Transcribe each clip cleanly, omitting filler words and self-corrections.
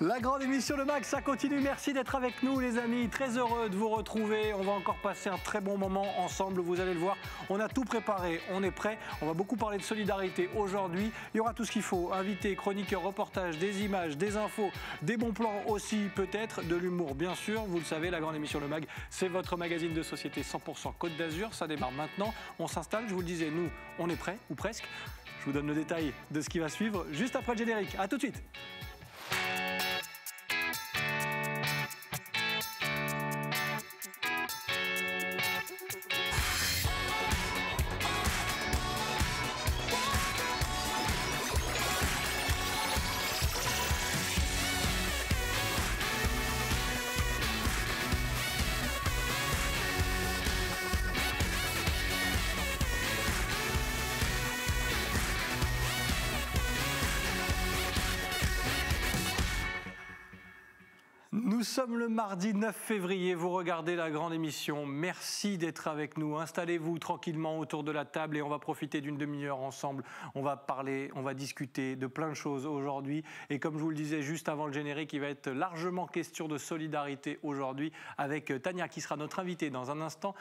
La grande émission Le Mag, ça continue. Merci d'être avec nous les amis. Très heureux de vous retrouver. On va encore passer un très bon moment ensemble. Vous allez le voir, on a tout préparé. On est prêt. On va beaucoup parler de solidarité aujourd'hui. Il y aura tout ce qu'il faut. Invités, chroniqueurs, reportages, des images, des infos, des bons plans aussi peut-être, de l'humour bien sûr. Vous le savez, la grande émission Le Mag, c'est votre magazine de société 100% Côte d'Azur. Ça démarre maintenant. On s'installe. Je vous le disais, nous, on est prêts ou presque. Je vous donne le détail de ce qui va suivre juste après le générique. A tout de suite. Nous sommes le mardi 9 février, vous regardez la grande émission. Merci d'être avec nous. Installez-vous tranquillement autour de la table et on va profiter d'une demi-heure ensemble. On va parler, on va discuter de plein de choses aujourd'hui. Et comme je vous le disais juste avant le générique, il va être largement question de solidarité aujourd'hui avec Tania qui sera notre invitée dans un instant,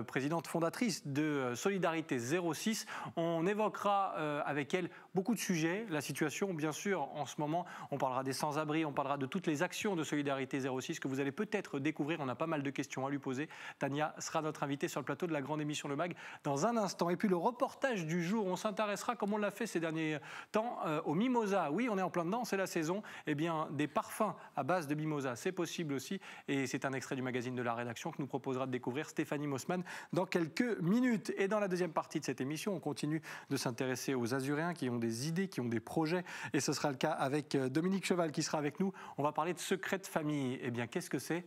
présidente fondatrice de Solidarité 06. On évoquera avec elle beaucoup de sujets. La situation, bien sûr, en ce moment, on parlera des sans-abri, on parlera de toutes les actions de Solidarité 06 que vous allez peut-être découvrir. On a pas mal de questions à lui poser. Tania sera notre invitée sur le plateau de la grande émission Le Mag dans un instant. Et puis le reportage du jour, on s'intéressera, comme on l'a fait ces derniers temps, au mimosa. Oui, on est en plein dedans, c'est la saison. Eh bien, des parfums à base de mimosa, c'est possible aussi. Et c'est un extrait du magazine de la rédaction que nous proposera de découvrir Stéphanie Mossman dans quelques minutes. Et dans la deuxième partie de cette émission, on continue de s'intéresser aux Azuréens qui ont des idées, qui ont des projets. Et ce sera le cas avec Dominique Cheval qui sera avec nous. On va parler de secrets de famille. Eh bien, qu'est-ce que c'est ?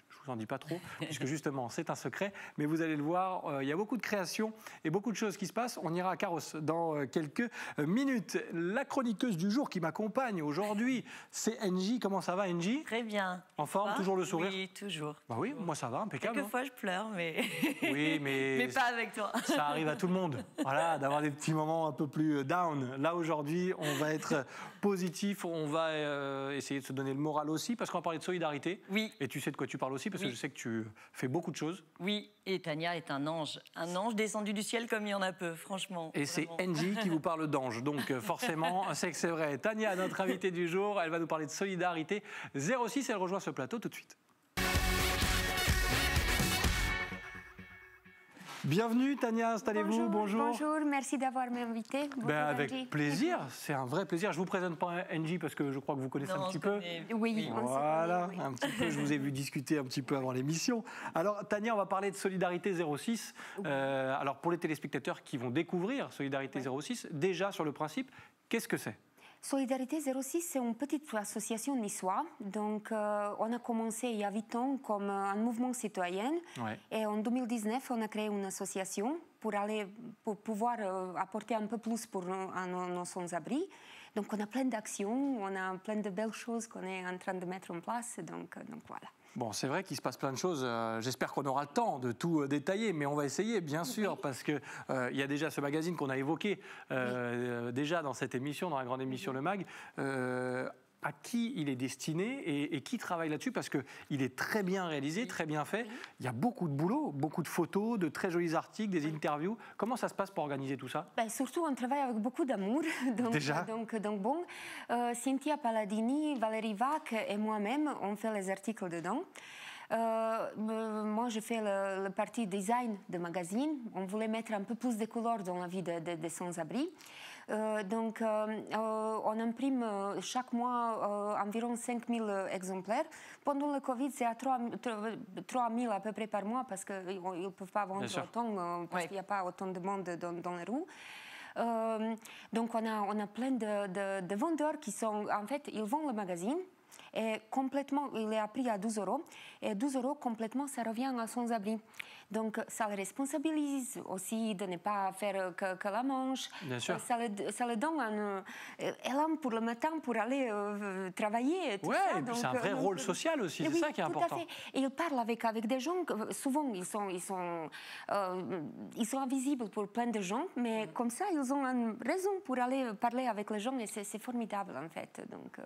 Je vous en dis pas trop, puisque justement, c'est un secret. Mais vous allez le voir, il y a beaucoup de créations et beaucoup de choses qui se passent. On ira à Carrosse dans quelques minutes. La chroniqueuse du jour qui m'accompagne aujourd'hui, c'est Angie. Comment ça va, Angie ? Très bien. En forme, toujours le sourire ? Oui, toujours. Bah oui, moi ça va, impeccable. Quelquefois, je pleure, mais... Oui, mais pas avec toi. Ça arrive à tout le monde, voilà, d'avoir des petits moments un peu plus down. Là, aujourd'hui, on va être positif, on va essayer de se donner le moral aussi, parce qu'on va parler de solidarité. Oui. Et tu sais de quoi tu parles aussi, parce que je sais que tu fais beaucoup de choses. Oui, et Tania est un ange descendu du ciel comme il y en a peu, franchement. Et c'est Angie qui vous parle d'ange, donc forcément, c'est que c'est vrai. Tania, notre invitée du jour, elle va nous parler de solidarité 06, elle rejoint ce plateau tout de suite. Bienvenue Tania, installez-vous, bonjour. Bonjour, merci d'avoir m'invité. Avec Angie. Plaisir, c'est un vrai plaisir. Je ne vous présente pas Angie parce que je crois que vous connaissez un petit peu. Oui, voilà, oui. Un petit peu, je vous ai vu discuter un petit peu avant l'émission. Alors Tania, on va parler de Solidarité 06. Alors pour les téléspectateurs qui vont découvrir Solidarité 06, déjà sur le principe, qu'est-ce que c'est ? Solidarité 06, c'est une petite association niçoise. Donc, on a commencé il y a 8 ans comme un mouvement citoyen. Ouais. Et en 2019, on a créé une association pour pouvoir apporter un peu plus pour nos sans-abri. Donc, on a plein d'actions, on a plein de belles choses qu'on est en train de mettre en place. Donc voilà. Bon, c'est vrai qu'il se passe plein de choses. J'espère qu'on aura le temps de tout détailler, mais on va essayer, bien sûr, parce que il y a déjà ce magazine qu'on a évoqué déjà dans cette émission, dans la grande émission Le Mag. À qui il est destiné et qui travaille là-dessus, parce qu'il est très bien réalisé, très bien fait. Il y a beaucoup de boulot, beaucoup de photos, de très jolis articles, des interviews. Comment ça se passe pour organiser tout ça ? Surtout, on travaille avec beaucoup d'amour. Déjà. Donc bon, Cynthia Palladini, Valérie Vac et moi-même, on fait les articles dedans. Moi, je fais le partie design de magazine. On voulait mettre un peu plus de couleurs dans la vie des sans-abri. Donc, on imprime chaque mois environ 5000 exemplaires. Pendant le Covid, c'est à 3000 à peu près par mois parce qu'ils ne peuvent pas vendre autant, parce qu'il n'y a pas autant de monde dans les rues. Donc, on a plein de vendeurs qui sont... En fait, ils vendent le magazine. Et complètement, il est à prix à 12 €. Et 12 € complètement, ça revient à sans-abri. Donc, ça le responsabilise aussi de ne pas faire que la manche. Bien sûr. Ça le donne un élan pour le matin pour aller travailler. Oui, et puis c'est un vrai rôle social aussi, c'est ça qui est important. Tout à fait. Et il parle avec des gens, souvent ils sont invisibles pour plein de gens, mais comme ça, ils ont une raison pour aller parler avec les gens et c'est formidable en fait. Donc,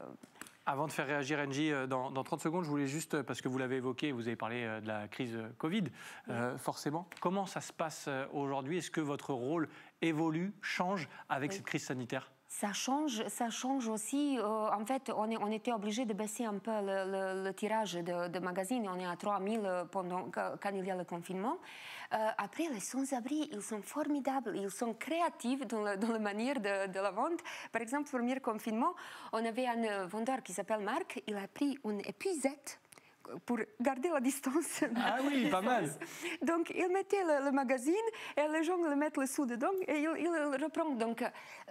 Avant de faire réagir Angie, dans 30 secondes, je voulais juste, parce que vous l'avez évoqué, vous avez parlé de la crise Covid, forcément. Comment ça se passe aujourd'hui? Est-ce que votre rôle évolue, change avec cette crise sanitaire? Ça change aussi. En fait, on était obligé de baisser un peu le tirage de magazines. On est à 3000 quand il y a le confinement. Après, les sans-abri, ils sont formidables. Ils sont créatifs dans la manière de la vente. Par exemple, le premier confinement, on avait un vendeur qui s'appelle Marc. Il a pris une épuisette pour garder la distance. Ah oui, pas mal. Donc, il mettait le magazine et les gens le mettent le sous dedans et il reprend. Donc,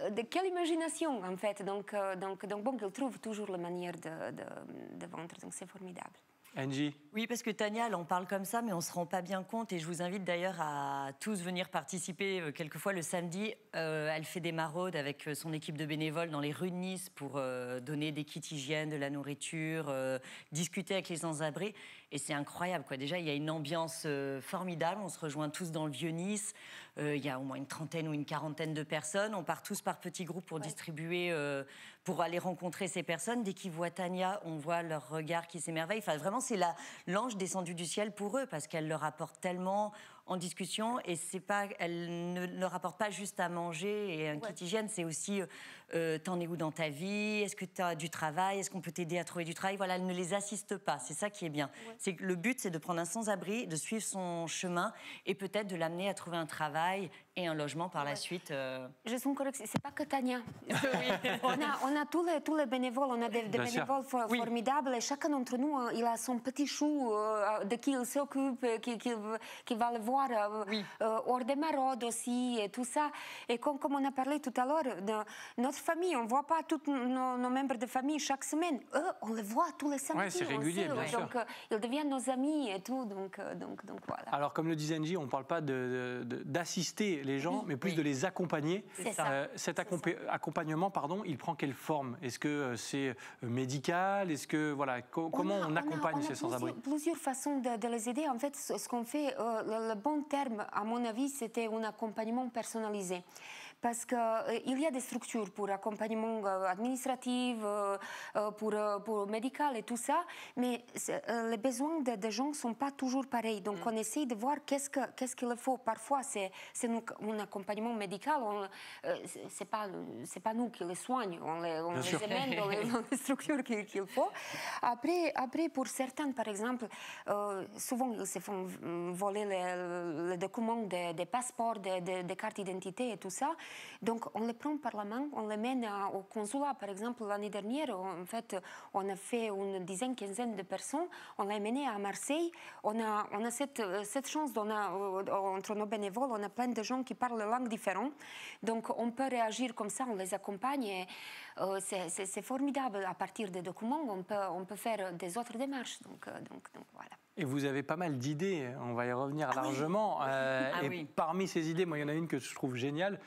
de quelle imagination, en fait. Donc bon, il trouve toujours la manière de vendre. Donc, c'est formidable. Angie? Oui, parce que Tania, elle en parle comme ça, mais on ne se rend pas bien compte. Et je vous invite d'ailleurs à tous venir participer. Quelquefois, le samedi, elle fait des maraudes avec son équipe de bénévoles dans les rues de Nice pour donner des kits hygiène, de la nourriture, discuter avec les sans-abri. Et c'est incroyable, quoi. Déjà, il y a une ambiance formidable. On se rejoint tous dans le Vieux-Nice. Il y a au moins une trentaine ou une quarantaine de personnes. On part tous par petits groupes pour distribuer, pour aller rencontrer ces personnes. Dès qu'ils voient Tania, on voit leur regard qui s'émerveille. Enfin, vraiment, c'est l'ange descendu du ciel pour eux, parce qu'elle leur apporte tellement en discussion, et elle ne leur apporte pas juste à manger et un kit hygiène, c'est aussi t'en es où dans ta vie, est-ce que tu as du travail, est-ce qu'on peut t'aider à trouver du travail. Voilà, elle ne les assiste pas, c'est ça qui est bien. C'est que le but, c'est de prendre un sans-abri, de suivre son chemin et peut-être de l'amener à trouver un travail et un logement par la suite. Je suis correcte, c'est pas que Tania. on a tous les bénévoles, on a des bénévoles formidables, et chacun d'entre nous, il a son petit chou de qui il s'occupe, qui va le voir hors des maraudes aussi, et tout ça. Et comme on a parlé tout à l'heure, de notre famille, on ne voit pas tous nos membres de famille chaque semaine. Eux, on les voit tous les samedis. Oui, c'est régulier, bien sûr. Donc, ils deviennent nos amis et tout. Donc voilà. Alors, comme le disait Angie, on ne parle pas d'assister les gens, mais plus de les accompagner. Cet accompagnement, il prend quelle forme? Est-ce que c'est médical? Est-ce que, comment on accompagne ces sans-abri? Plusieurs façons de les aider. En fait, ce qu'on fait, le bon terme, à mon avis, c'était un accompagnement personnalisé. Parce qu'il y a des structures pour accompagnement administratif, pour médical et tout ça, mais les besoins des gens ne sont pas toujours pareils. Donc on essaie de voir qu'est-ce qu'il faut. Parfois, c'est un accompagnement médical, c'est pas nous qui les soignons, on les amène dans les structures qu'il faut. Après, pour certains, par exemple, souvent ils se font voler les documents des passeports, des cartes d'identité et tout ça. Donc, on les prend par la main, on les mène au consulat. Par exemple, l'année dernière, en fait, on a fait une dizaine, quinzaine de personnes. On les a menées à Marseille. On a cette chance, entre nos bénévoles, on a plein de gens qui parlent des langues différentes. Donc, on peut réagir comme ça, on les accompagne. Et, c'est formidable. À partir des documents, on peut faire des autres démarches. Donc voilà. Et vous avez pas mal d'idées, on va y revenir largement. Parmi ces idées, moi, il y en a une que je trouve géniale,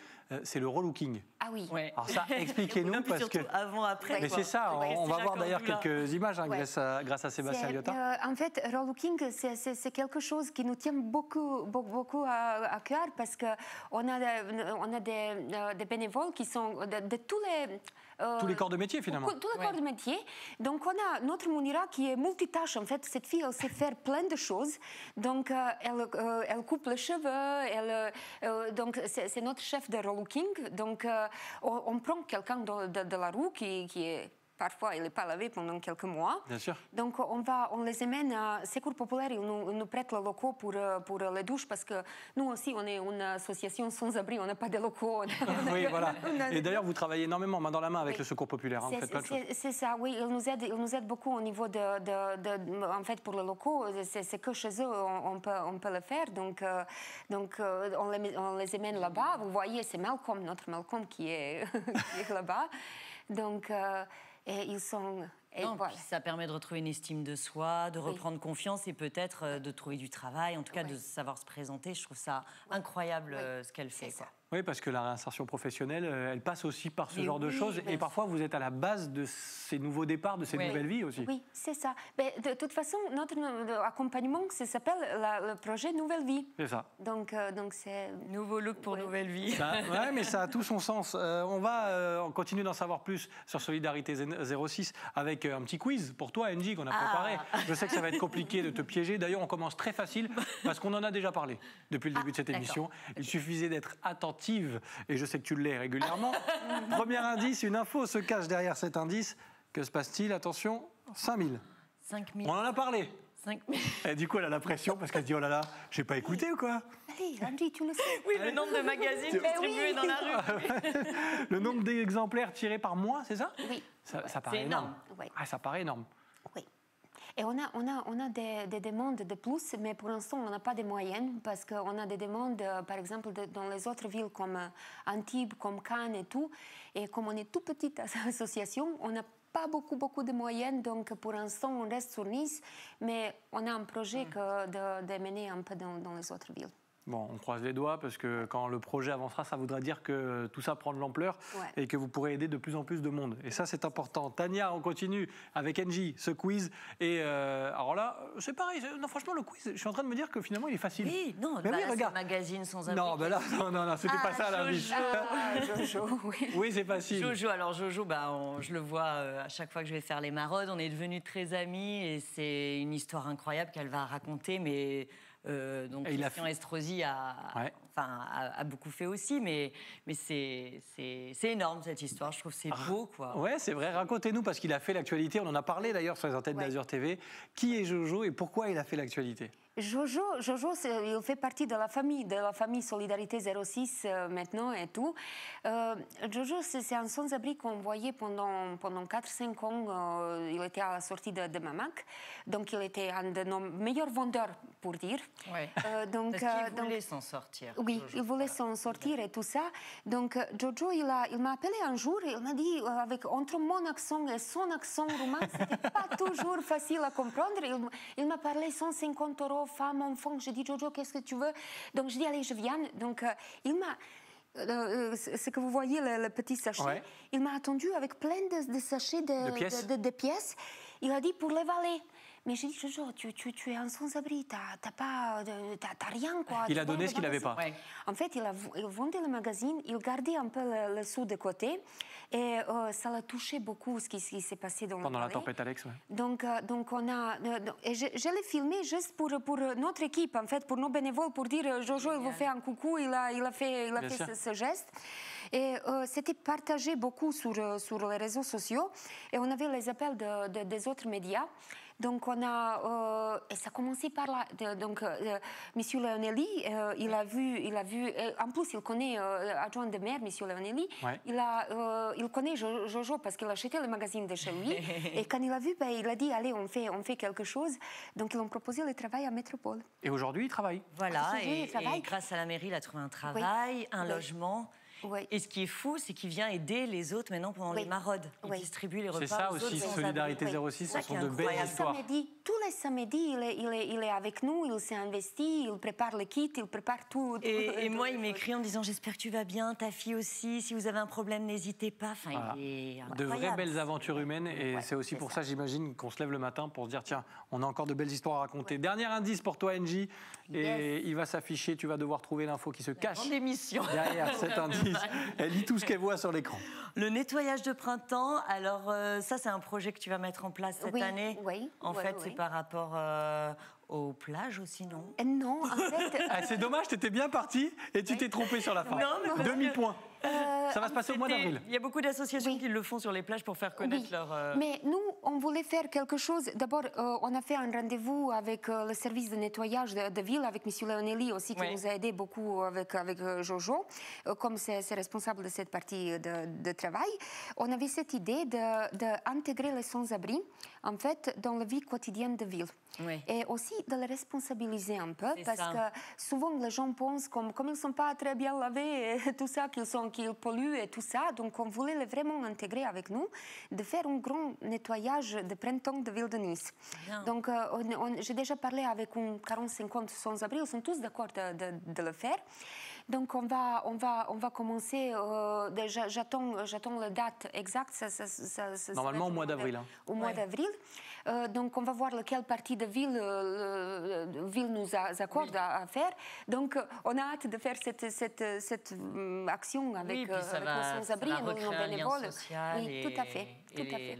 c'est le relooking. Ah oui. Ouais. Alors ça, expliquez-nous, parce que... Avant, après. Mais c'est ça, on va voir d'ailleurs quelques images grâce à Sébastien Lyotin. En fait, relooking, c'est quelque chose qui nous tient beaucoup à cœur, parce qu'on a des bénévoles qui sont de tous les corps de métier, finalement. Tous les corps de métier. Donc, on a notre Mounira qui est multitâche. En fait, cette fille, elle sait faire plein de choses. Donc, elle coupe les cheveux. Donc, c'est notre chef de relooking. Donc, on prend quelqu'un de la rue qui est... Parfois, il n'est pas lavé pendant quelques mois. Bien sûr. Donc, on les amène à Secours Populaire. Ils nous prêtent le locaux pour les douches, parce que nous aussi, on est une association sans-abri. On n'a pas de locaux. Oui, voilà. Et d'ailleurs, vous travaillez énormément main dans la main avec le Secours Populaire. Vous faites plein de choses. C'est ça, oui. Ils nous aident beaucoup au niveau en fait, pour les locaux. C'est que chez eux, on peut le faire. Donc on les amène là-bas. Vous voyez, c'est Malcolm, notre Malcolm, qui est là-bas. Donc... Et ils sont... Puis ça permet de retrouver une estime de soi, de reprendre confiance et peut-être de trouver du travail, en tout cas de savoir se présenter. Je trouve ça incroyable ce qu'elle fait. Quoi. Oui, parce que la réinsertion professionnelle, elle passe aussi par ce genre de choses. Et parfois, vous êtes à la base de ces nouveaux départs, de ces nouvelles vies aussi. Oui, c'est ça. Mais de toute façon, notre accompagnement, ça s'appelle le projet Nouvelle Vie. C'est ça. Donc c'est... Nouveau look pour Nouvelle Vie. Oui, mais ça a tout son sens. On va continuer d'en savoir plus sur Solidarité 06 avec un petit quiz pour toi, Angie, qu'on a préparé. Je sais que ça va être compliqué de te piéger. D'ailleurs, on commence très facile parce qu'on en a déjà parlé depuis le début de cette émission. Il suffisait d'être attentif. Et je sais que tu l'es régulièrement. Premier indice, une info se cache derrière cet indice. Que se passe-t-il? Attention, 5 000. 5 000. On en a parlé. 5 000. Et du coup, elle a la pression parce qu'elle se dit, oh là là, j'ai pas écouté ou quoi? Allez, Angie, tu le sais. Oui, le nombre de magazines distribués dans la rue. Le nombre d'exemplaires tirés par mois, c'est ça? Oui. Ça paraît énorme. Oui. Ah, ça paraît énorme. Oui. Et on a des demandes de plus, mais pour l'instant, on n'a pas de moyens parce qu'on a des demandes, par exemple, dans les autres villes comme Antibes, comme Cannes et tout. Et comme on est toute petite association, on n'a pas beaucoup de moyens. Donc, pour l'instant, on reste sur Nice, mais on a un projet de mener un peu dans les autres villes. Bon, on croise les doigts parce que quand le projet avancera, ça voudra dire que tout ça prend de l'ampleur et que vous pourrez aider de plus en plus de monde. Et ça, c'est important. Tania, on continue avec Angie, ce quiz. Et alors là, c'est pareil. Non, franchement, le quiz, je suis en train de me dire que finalement, il est facile. Oui, non, mais oui, regarde. Magazine sans abri. Non, ben là, non, c'était pas ça l'indice. Jojo, oui. Oui, c'est facile. Jojo, alors Jojo, je le vois à chaque fois que je vais faire les maraudes. On est devenus très amis et c'est une histoire incroyable qu'elle va raconter, mais... donc Christian Estrosi a beaucoup fait aussi, mais c'est énorme cette histoire, je trouve que c'est beau, quoi. Ouais, c'est vrai, racontez-nous, parce qu'il a fait l'actualité, on en a parlé d'ailleurs sur les antennes d'Azur TV. Qui est Jojo et pourquoi il a fait l'actualité? Jojo, il fait partie de la famille Solidarité 06 maintenant et tout. Jojo, c'est un sans-abri qu'on voyait pendant 4-5 ans. Il était à la sortie de Mamac, donc il était un de nos meilleurs vendeurs, pour dire. Ouais. Parce qu'il voulait s'en sortir. Oui, Jojo. il voulait s'en sortir et tout ça. Donc Jojo, il m'a appelé un jour et il m'a dit, entre mon accent et son accent roumain, c'était pas toujours facile à comprendre. Il m'a parlé 150 €. Femme, enfant, je dis Jojo, qu'est-ce que tu veux? Donc je dis allez, je viens. Donc il m'a, ce que vous voyez, le petit sachet, il m'a attendu avec plein de sachets de pièces. Il a dit pour les valets. Mais j'ai dit, Jojo, tu es un sans-abri, t'as rien, quoi. Il a donné ce qu'il n'avait pas. Ouais. En fait, il vendait le magazine, il gardait un peu le sou de côté, et ça l'a touché beaucoup, ce qui s'est passé pendant la tempête Alex, Donc on a... Et je l'ai filmé juste pour notre équipe, en fait, pour nos bénévoles, pour dire, Jojo, il vous fait un coucou, il a fait ce geste. Et c'était partagé beaucoup sur les réseaux sociaux, et on avait les appels des autres médias. Donc on a et ça a commencé par là. Donc Monsieur Leonelli, il a vu. En plus, il connaît adjoint de maire, Monsieur Leonelli. Ouais. Il connaît Jojo parce qu'il a acheté le magazine de chez lui. Et quand il a vu, il a dit allez, on fait quelque chose. Donc ils ont proposé le travail à Métropole. Et aujourd'hui, il travaille. Voilà. Et grâce à la mairie, il a trouvé un travail, un logement. Oui. Et ce qui est fou, c'est qu'il vient aider les autres maintenant pendant les maraudes. Il distribue les repas. C'est ça aussi, Solidarité 06, ce sont de belles histoires. Tous les samedis, il est avec nous, il s'est investi, il prépare le kit, il prépare tout. Et moi, il m'écrit en me disant j'espère que tu vas bien, ta fille aussi, si vous avez un problème, n'hésitez pas. Enfin, il est incroyable. De vraies belles aventures humaines, et c'est aussi pour ça, j'imagine, qu'on se lève le matin pour se dire tiens, on a encore de belles histoires à raconter. Dernier indice pour toi, Angie, et il va s'afficher, tu vas devoir trouver l'info qui se cache derrière cet indice. Elle lit tout ce qu'elle voit sur l'écran. Le nettoyage de printemps, alors ça c'est un projet que tu vas mettre en place cette année. Oui. En fait, c'est par rapport aux plages aussi, non? Non, en fait... c'est dommage, tu étais bien partie et tu t'es trompée sur la fin. Demi-point. Ça va se passer au mois d'avril. Il y a beaucoup d'associations qui le font sur les plages pour faire connaître leur... Mais nous, on voulait faire quelque chose. D'abord, on a fait un rendez-vous avec le service de nettoyage de ville, avec M. Leonelli aussi, qui nous a aidé beaucoup avec Jojo, comme c'est responsable de cette partie de travail. On avait cette idée d'intégrer les sans-abri, en fait, dans la vie quotidienne de ville. Oui. Et aussi de les responsabiliser un peu, parce que souvent les gens pensent, comme ils ne sont pas très bien lavés et tout ça, qu'ils polluent et tout ça, donc on voulait les vraiment intégrer avec nous, de faire un grand nettoyage de printemps de ville de Nice. Bien. Donc j'ai déjà parlé avec 40-50 sans-abri, ils sont tous d'accord de le faire. Donc on va commencer, j'attends la date exacte. Normalement au mois d'avril. Au mois d'avril. Donc on va voir quelle partie de ville nous accorde à faire. Donc on a hâte de faire cette action avec nos sans-abri et nos bénévoles. Oui, tout à fait.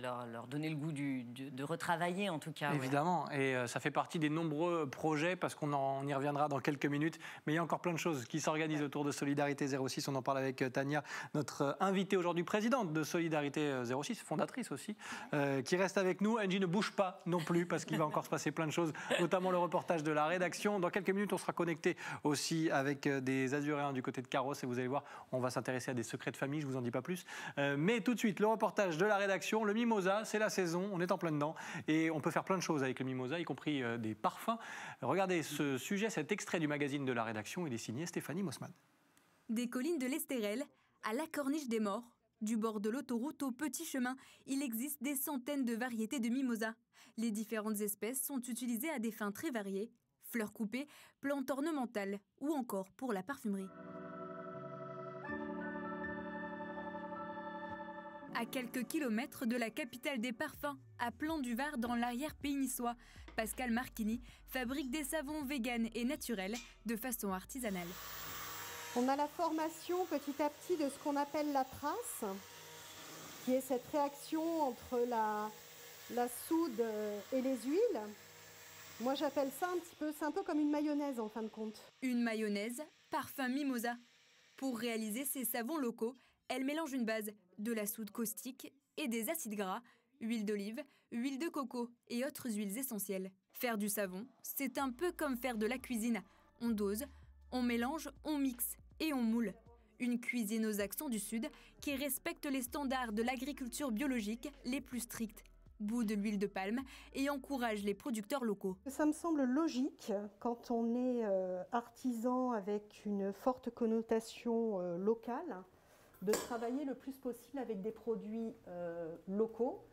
Leur donner le goût de retravailler en tout cas. Évidemment, et ça fait partie des nombreux projets, parce qu'on y reviendra dans quelques minutes, mais il y a encore plein de choses qui s'organisent autour de Solidarité 06. On en parle avec Tania, notre invitée aujourd'hui, présidente de Solidarité 06, fondatrice aussi, qui reste avec nous. Angie ne bouge pas non plus, parce qu'il va encore se passer plein de choses, notamment le reportage de la rédaction. Dans quelques minutes, on sera connecté aussi avec des Azuréens du côté de Carros, et vous allez voir, on va s'intéresser à des secrets de famille, je vous en dis pas plus. Mais tout de suite, le reportage de la rédaction, le Mimosa, c'est la saison, on est en plein dedans, et on peut faire plein de choses avec le Mimosa, y compris des parfums. Regardez ce sujet, cet extrait du magazine de la rédaction, il est signé Stéphanie Mossman. Des collines de l'Estérel à la Corniche des Morts, du bord de l'autoroute au petit chemin, il existe des centaines de variétés de mimosa. Les différentes espèces sont utilisées à des fins très variées, fleurs coupées, plantes ornementales ou encore pour la parfumerie. À quelques kilomètres de la capitale des parfums, à Plan-du-Var dans l'arrière-pays niçois, Pascal Marchini fabrique des savons véganes et naturels de façon artisanale. On a la formation petit à petit de ce qu'on appelle la trace, qui est cette réaction entre la soude et les huiles. Moi j'appelle ça c'est un peu comme une mayonnaise en fin de compte. Une mayonnaise, parfum mimosa. Pour réaliser ces savons locaux, elle mélange une base, de la soude caustique et des acides gras, huile d'olive, huile de coco et autres huiles essentielles. Faire du savon, c'est un peu comme faire de la cuisine. On dose, on mélange, on mixe et on moule. Une cuisine aux accents du Sud qui respecte les standards de l'agriculture biologique les plus stricts. Bout de l'huile de palme et encourage les producteurs locaux. Ça me semble logique quand on est artisan avec une forte connotation locale, de travailler le plus possible avec des produits locaux.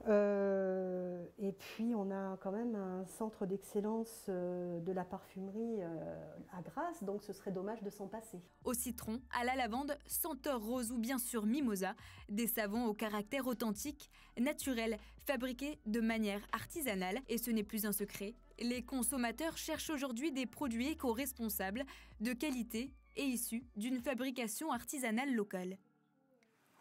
Et puis on a quand même un centre d'excellence de la parfumerie à Grasse, donc ce serait dommage de s'en passer. Au citron, à la lavande, senteur rose ou bien sûr mimosa, des savons au caractère authentique, naturels, fabriqués de manière artisanale. Et ce n'est plus un secret, les consommateurs cherchent aujourd'hui des produits éco-responsables, de qualité et issus d'une fabrication artisanale locale.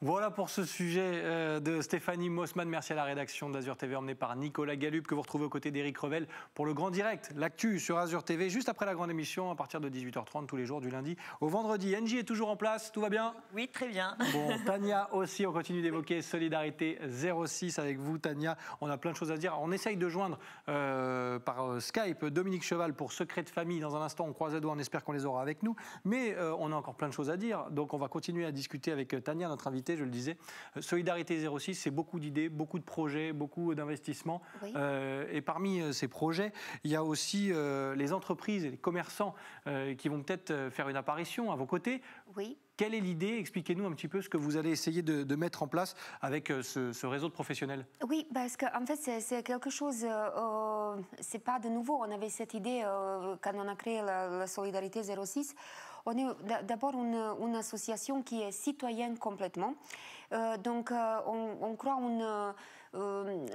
Voilà pour ce sujet de Stéphanie Mossman. Merci à la rédaction d'Azur TV emmenée par Nicolas Gallup, que vous retrouvez aux côtés d'Éric Revel pour le Grand Direct, l'actu sur Azur TV, juste après la grande émission à partir de 18h30 tous les jours du lundi au vendredi. Angie est toujours en place, tout va bien? Oui, très bien. Bon, Tania aussi, on continue d'évoquer Solidarité 06 avec vous, Tania. On a plein de choses à dire. On essaye de joindre par Skype Dominique Cheval pour Secrets de famille. Dans un instant, on croise les doigts, on espère qu'on les aura avec nous. Mais on a encore plein de choses à dire. Donc on va continuer à discuter avec Tania, notre invitée. Je le disais, Solidarité 06, c'est beaucoup d'idées, beaucoup de projets, beaucoup d'investissements. Oui. Et parmi ces projets, il y a aussi les entreprises et les commerçants qui vont peut-être faire une apparition à vos côtés. Oui. Quelle est l'idée? Expliquez-nous un petit peu ce que vous allez essayer de mettre en place avec ce réseau de professionnels. Oui, parce qu'en fait, c'est quelque chose, c'est pas de nouveau. On avait cette idée quand on a créé la Solidarité 06. On est d'abord une association qui est citoyenne complètement. Donc, on croit une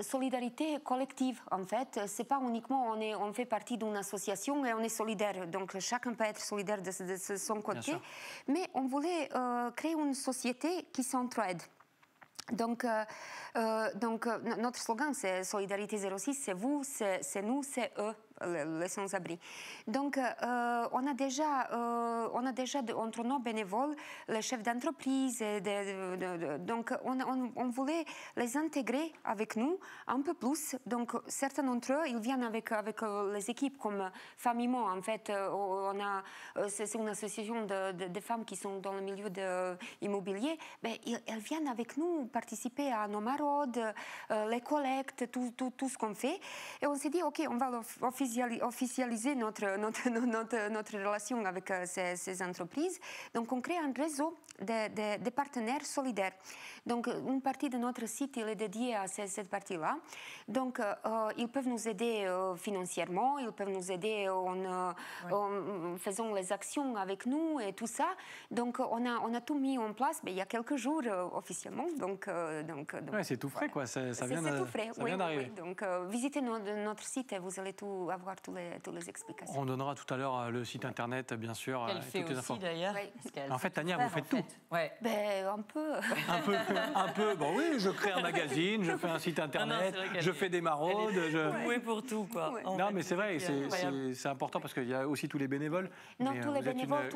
solidarité collective, en fait. C'est pas uniquement on fait partie d'une association et on est solidaire. Donc, chacun peut être solidaire de son côté. Mais on voulait créer une société qui s'entraide. Donc, notre slogan, c'est Solidarité 06, c'est vous, c'est nous, c'est eux, les sans-abri. Donc, on a déjà entre nos bénévoles les chefs d'entreprise. Donc, on voulait les intégrer avec nous un peu plus. Donc, certains d'entre eux, ils viennent avec les équipes comme Famimo. En fait, c'est une association de femmes qui sont dans le milieu de immobilier. Mais elles viennent avec nous participer à nos maraudes, les collectes, tout ce qu'on fait. Et on s'est dit, OK, on va offrir officialiser notre relation avec ces entreprises. Donc, on crée un réseau de partenaires solidaires. Donc, une partie de notre site il est dédiée à cette partie-là. Donc, ils peuvent nous aider financièrement, ils peuvent nous aider en faisant les actions avec nous et tout ça. Donc, on a tout mis en place il y a quelques jours officiellement. Donc, c'est tout frais, quoi. Ça vient d'arriver. Donc, visitez notre site et vous allez avoir toutes les explications. On donnera tout à l'heure le site internet, bien sûr. Elle fait aussi, d'ailleurs. En fait, Tania, vous faites tout. Ouais. Un peu. Un peu. Bon, oui, je crée un magazine, je fais un site internet, je fais des maraudes. Oui, pour tout, quoi. Ouais. Non, mais c'est vrai, c'est important parce qu'il y a aussi tous les bénévoles. Non, tous les bénévoles,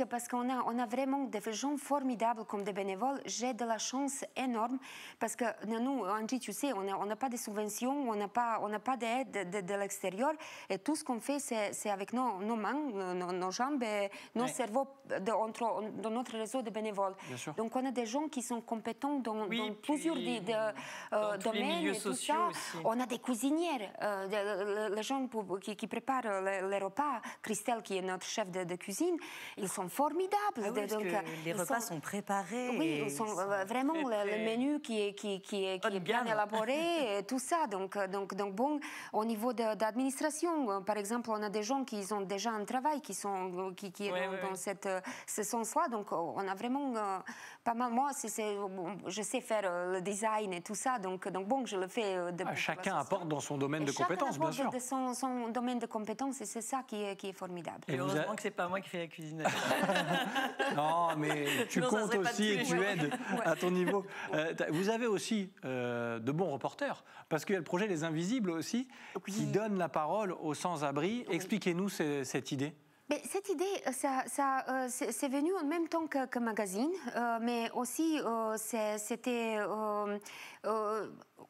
parce qu'on a vraiment des gens formidables comme des bénévoles. J'ai de la chance énorme parce que nous, Angie, tu sais, on n'a pas de subventions, on n'a pas d'aide de l'extérieur. Et tout ce qu'on fait, c'est avec nos mains, nos jambes et nos cerveaux dans notre réseau de bénévoles. Donc, on a des gens qui sont compétents dans plusieurs domaines et tout ça. Aussi. On a des cuisinières, les gens qui préparent les repas. Christelle, qui est notre chef de cuisine, ils sont formidables. Les repas sont préparés. Oui, ils sont vraiment le menu qui est bien élaboré et tout ça. Donc bon, au niveau d'administration, par exemple, on a des gens qui ont déjà un travail qui est dans ce sens-là. Donc on a vraiment pas mal. Moi, je sais faire le design et tout ça. Donc bon, je le fais. Chacun apporte dans son domaine de compétences, bien sûr. Chacun apporte son domaine de compétences et c'est ça qui est formidable. Et heureusement que c'est pas moi qui fais la cuisine. Non, mais tu comptes aussi et tu aides à ton niveau. Vous avez aussi de bons reporters, parce qu'il y a le projet Les Invisibles aussi, qui donne la parole aux sans-abri. Expliquez-nous cette idée. Mais cette idée, c'est venu en même temps que magazine, mais aussi c'était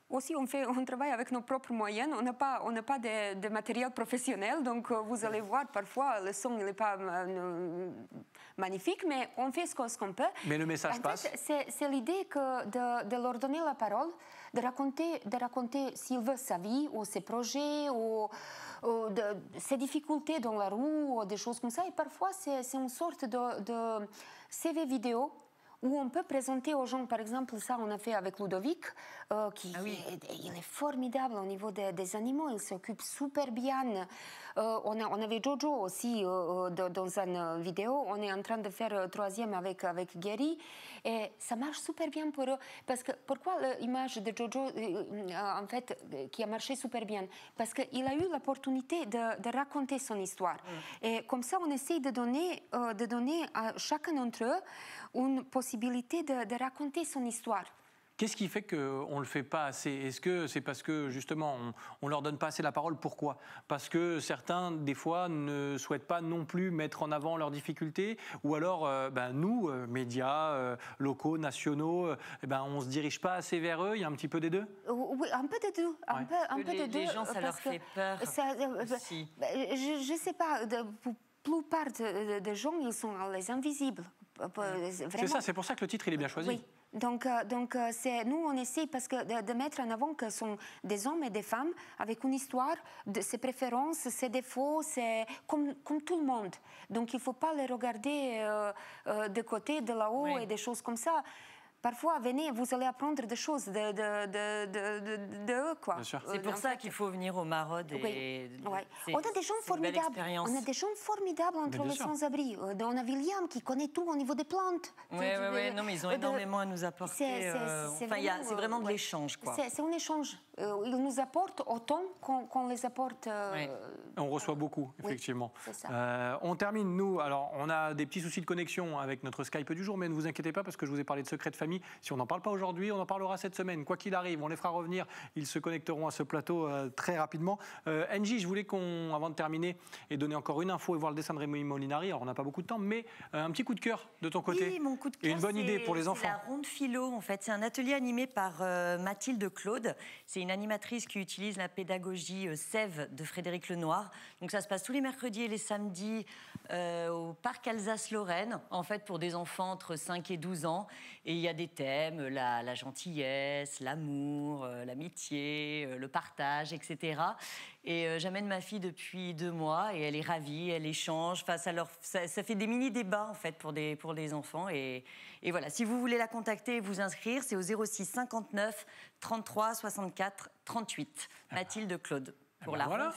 aussi on travaille avec nos propres moyens. On n'a pas de matériel professionnel, donc vous allez voir parfois le son il n'est pas magnifique, mais on fait ce qu'on peut. Mais le message passe. C'est l'idée de leur donner la parole, de raconter s'il veut sa vie ou ses projets ou ses difficultés dans la rue ou des choses comme ça. Et parfois, c'est une sorte de CV vidéo où on peut présenter aux gens, par exemple, ça on a fait avec Ludovic, il est formidable au niveau des animaux, il s'occupe super bien. On avait Jojo aussi dans une vidéo, on est en train de faire troisième avec Gary, et ça marche super bien pour eux. Parce que, pourquoi l'image de Jojo, en fait, qui a marché super bien? Parce qu'il a eu l'opportunité de raconter son histoire. Et comme ça, on essaye de donner à chacun d'entre eux une possibilité de raconter son histoire. Qu'est-ce qui fait qu'on ne le fait pas assez? Est-ce que c'est parce que, justement, on ne leur donne pas assez la parole? Pourquoi? Parce que certains, des fois, ne souhaitent pas non plus mettre en avant leurs difficultés? Ou alors, nous, médias locaux, nationaux, on ne se dirige pas assez vers eux? Il y a un petit peu des deux? Oui, un peu des deux. Un peu des deux. Les gens, ça leur fait peur aussi. Je ne sais pas, la plupart des gens, ils sont les invisibles. C'est ça, c'est pour ça que le titre il est bien choisi. Oui. Donc nous, on essaie parce que de mettre en avant que ce sont des hommes et des femmes avec une histoire, ses préférences, ses défauts, c'est comme tout le monde. Donc il ne faut pas les regarder de côté, de là-haut et des choses comme ça. Parfois, venez, vous allez apprendre des choses de eux, quoi. C'est pour ça qu'il faut venir au Maraude. On a des gens formidables. On a des gens formidables entre les sans-abri. On a William qui connaît tout au niveau des plantes. Oui, non, mais ils ont énormément à nous apporter. C'est vraiment de l'échange, quoi. C'est un échange. Ils nous apportent autant qu'on les apporte. On reçoit beaucoup, effectivement. C'est ça. On termine, nous. Alors, on a des petits soucis de connexion avec notre Skype du jour, mais ne vous inquiétez pas parce que je vous ai parlé de secrets de famille. Si on n'en parle pas aujourd'hui, on en parlera cette semaine. Quoi qu'il arrive, on les fera revenir. Ils se connecteront à ce plateau très rapidement. Angie, je voulais avant de terminer et donner encore une info et voir le dessin de Rémi Molinari. Alors, on n'a pas beaucoup de temps, mais un petit coup de cœur de ton côté. Oui, mon coup de cœur. Et une bonne idée pour les enfants. C'est la ronde philo, en fait. C'est un atelier animé par Mathilde Claude. C'est une animatrice qui utilise la pédagogie Sève de Frédéric Lenoir. Donc, ça se passe tous les mercredis et les samedis au parc Alsace-Lorraine, en fait, pour des enfants entre 5 et 12 ans. Et il y a des thèmes, la gentillesse, l'amour, l'amitié, le partage, etc. Et j'amène ma fille depuis 2 mois et elle est ravie, elle échange. Enfin, ça fait des mini-débats en fait pour des enfants. Et voilà, si vous voulez la contacter et vous inscrire, c'est au 06 59 33 64 38. Mathilde Claude. Pour la ronde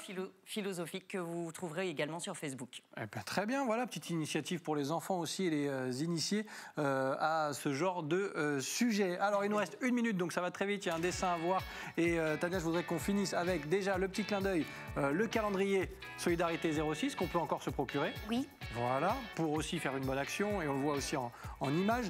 philosophique que vous trouverez également sur Facebook. Eh bien, très bien, voilà, petite initiative pour les enfants aussi et les initiés à ce genre de sujet. Alors, il nous reste 1 minute, donc ça va très vite, il y a un dessin à voir. Et Tania, je voudrais qu'on finisse avec déjà le petit clin d'œil, le calendrier Solidarité 06 qu'on peut encore se procurer. Oui. Voilà, pour aussi faire une bonne action et on le voit aussi en images.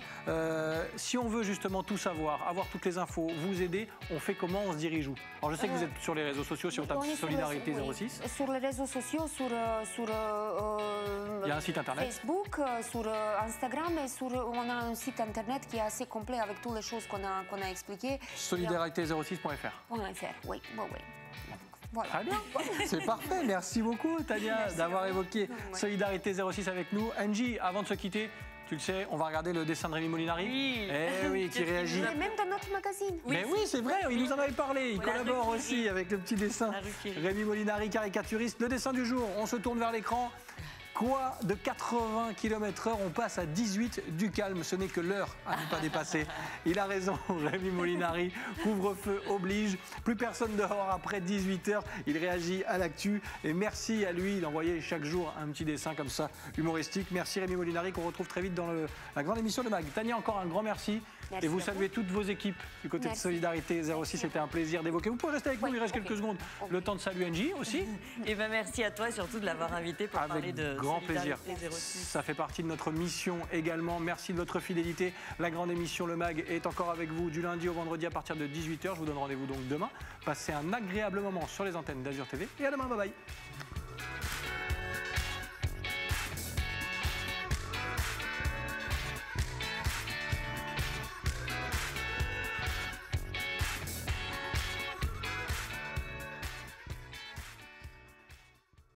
Si on veut justement tout savoir, avoir toutes les infos, vous aider, on fait comment, on se dirige où? Alors, je sais que vous êtes sur les réseaux sociaux, si on tape Solidarité 06. Sur les réseaux sociaux, sur il y a un site internet. Facebook, sur Instagram et on a un site internet qui est assez complet avec toutes les choses qu'on a expliquées. Solidarité06.fr. Oui. Voilà. Très bien, c'est parfait. Merci beaucoup Tania d'avoir évoqué Solidarité 06 avec nous. Angie, avant de se quitter, tu le sais, on va regarder le dessin de Rémi Molinari. Oui. Eh oui, qui réagit. Et même dans notre magazine. Mais oui, c'est vrai, il nous en avait parlé. Il collabore aussi avec le petit dessin. Rémi Molinari, caricaturiste. Le dessin du jour, on se tourne vers l'écran. Quoi, de 80 km/h, on passe à 18 du calme. Ce n'est que l'heure à ne pas dépasser. Il a raison, Rémi Molinari. Couvre-feu oblige. Plus personne dehors après 18h. Il réagit à l'actu. Et merci à lui. Il envoyait chaque jour un petit dessin comme ça, humoristique. Merci Rémi Molinari, qu'on retrouve très vite dans la grande émission de MAG. Tania, encore un grand merci. Merci et vous saluez toutes vos équipes du côté de Solidarité 06. C'était un plaisir d'évoquer. Vous pouvez rester avec nous, il reste quelques secondes. Le temps de saluer Angie aussi. Et ben merci à toi surtout de l'avoir invité pour parler de grand plaisir. 06. Ça fait partie de notre mission également. Merci de votre fidélité. La grande émission Le MAG est encore avec vous du lundi au vendredi à partir de 18h. Je vous donne rendez-vous donc demain. Passez un agréable moment sur les antennes d'Azur TV et à demain. Bye bye.